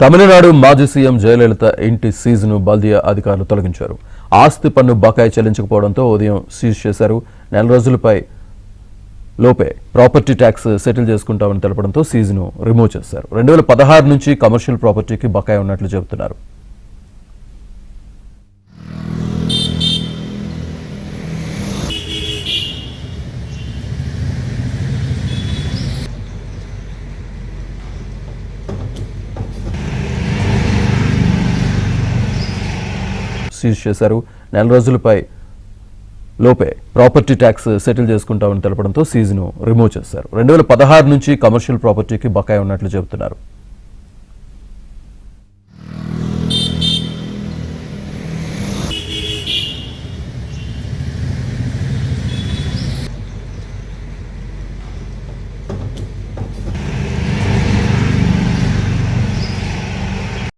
తమిళనాడు మాజీ సీఎం జయలలిత ఇంటి సీజ్ను బల్దియా అధికారులు తొలగించారు. ఆస్తి పన్ను బకాయి చెల్లించకపోవడంతో ఉదయం సీజ్ చేశారు. నెల రోజులపై లోపే ప్రాపర్టీ ట్యాక్స్ సెటిల్ చేసుకుంటామని తెలపడంతో సీజ్ను రిమూవ్ చేశారు. 2016 నుంచి కమర్షియల్ ప్రాపర్టీకి బకాయి ఉన్నట్లు చెబుతున్నారు. సీజ్ చేశారు. నెల రోజులపై లోపే ప్రాపర్టీ ట్యాక్స్ సెటిల్ చేసుకుంటామని తెలపడంతో సీజ్ను రిమూవ్ చేశారు. 2016 నుంచి కమర్షియల్ ప్రాపర్టీకి బకాయి ఉన్నట్లు చెబుతున్నారు.